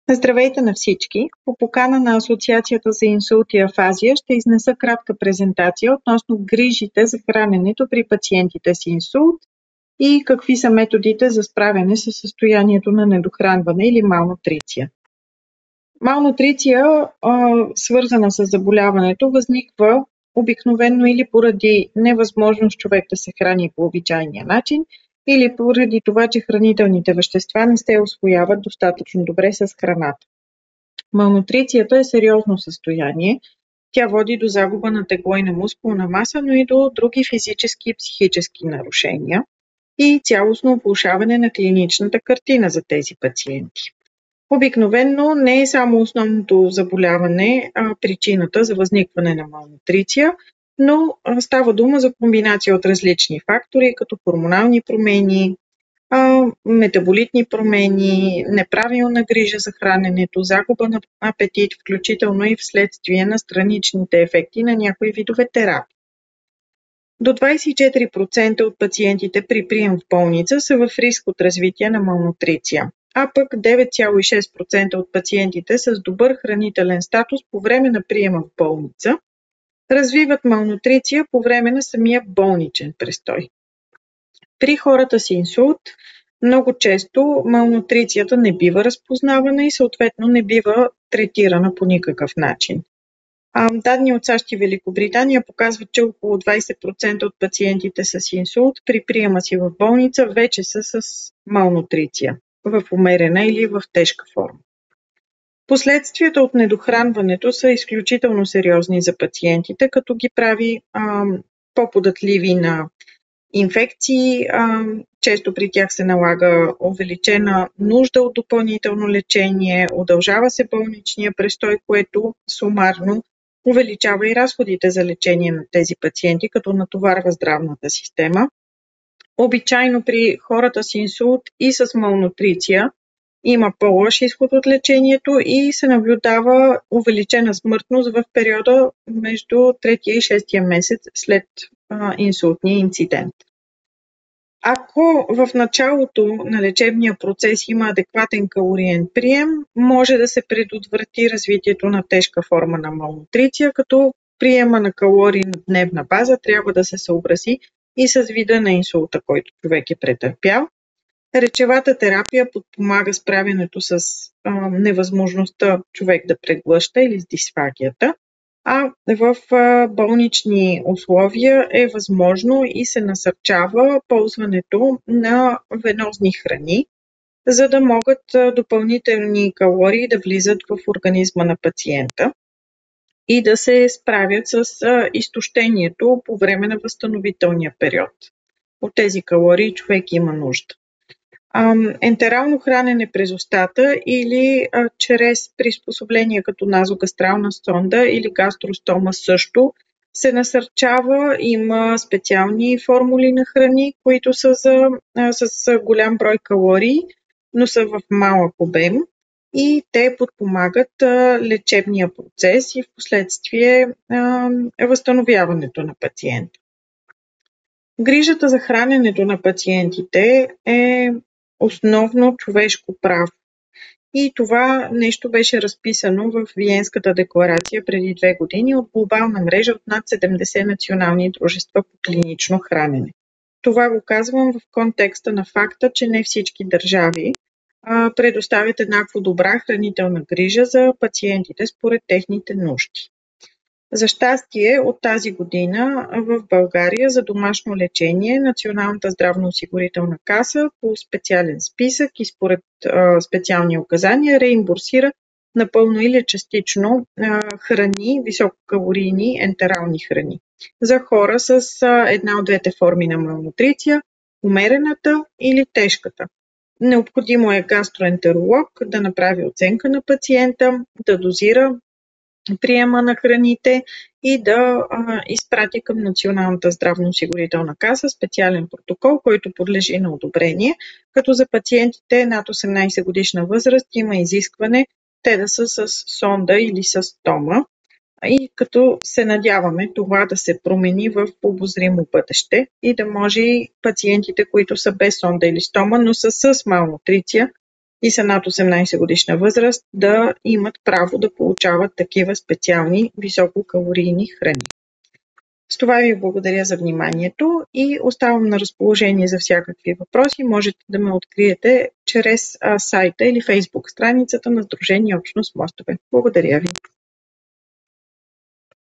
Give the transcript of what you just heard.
Здравейте на всички! По покана на Асоциацията за инсулт и афазия ще изнеса кратка презентация относно грижите за храненето при пациентите с инсулт и какви са методите за справяне с състоянието на недохранване или малнутриция. Малнутриция, свързана с заболяването, възниква обикновено или поради невъзможност човек да се храни по обичайния начин, или поради това, че хранителните вещества не се усвояват достатъчно добре с храната. Малнутрицията е сериозно състояние. Тя води до загуба на тегло и на мускулна маса, но и до други физически и психически нарушения и цялостно влошаване на клиничната картина за тези пациенти. Обикновено не е само основното заболяване причината за възникване на малнутриция, но става дума за комбинация от различни фактори, като хормонални промени, метаболитни промени, неправилна грижа за храненето, загуба на апетит, включително и вследствие на страничните ефекти на някои видове терапии. До 24% от пациентите при прием в болница са в риск от развитие на малнутриция, а пък 9,6% от пациентите с добър хранителен статус по време на приема в болница развиват малнутриция по време на самия болничен престой. При хората с инсулт много често малнутрицията не бива разпознавана и съответно не бива третирана по никакъв начин. Данни от САЩ и Великобритания показват, че около 20% от пациентите с инсулт при приема си в болница вече са с малнутриция в умерена или в тежка форма. Последствията от недохранването са изключително сериозни за пациентите, като ги прави по-податливи на инфекции. Често при тях се налага увеличена нужда от допълнително лечение, удължава се болничния престой, което сумарно увеличава и разходите за лечение на тези пациенти, като натоварва здравната система. Обичайно при хората с инсулт и с малнутриция има по-лош изход от лечението и се наблюдава увеличена смъртност в периода между 3 и 6 месец след инсултния инцидент. Ако в началото на лечебния процес има адекватен калориен прием, може да се предотврати развитието на тежка форма на малнутриция, като приема на калории на дневна база трябва да се съобрази и с вида на инсулта, който човек е претърпял. Речевата терапия подпомага справянето с невъзможността човек да преглъща или с дисфагията, а в болнични условия е възможно и се насърчава ползването на венозни храни, за да могат допълнителни калории да влизат в организма на пациента и да се справят с изтощението по време на възстановителния период. От тези калории човек има нужда. Ентерално хранене през устата или чрез приспособления като назогастрална сонда или гастростома също се насърчава. Има специални формули на храни, които са с голям брой калории, но са в малък обем и те подпомагат лечебния процес и в последствие възстановяването на пациента. Грижата за храненето на пациентите е основно човешко право. И това нещо беше разписано в Виенската декларация преди 2 години от глобална мрежа от над 70 национални дружества по клинично хранене. Това го казвам в контекста на факта, че не всички държави предоставят еднакво добра хранителна грижа за пациентите според техните нужди. За щастие, от тази година в България за домашно лечение Националната здравноосигурителна каса по специален списък и според специални указания реимбурсира напълно или частично храни, висококалорийни ентерални храни за хора с една от двете форми на малнутриция, умерената или тежката. Необходимо е гастроентеролог да направи оценка на пациента, да дозира приема на храните и да изпрати към Националната здравноосигурителна каса специален протокол, който подлежи на одобрение, като за пациентите над 18 годишна възраст има изискване те да са с сонда или с стома и като се надяваме това да се промени в обозримо бъдеще и да може и пациентите, които са без сонда или стома, но са с малнутриция, и са над 18 годишна възраст да имат право да получават такива специални висококалорийни храни. С това ви благодаря за вниманието и оставам на разположение за всякакви въпроси. Можете да ме откриете чрез сайта или Фейсбук страницата на Сдружение Общност Мостове. Благодаря ви!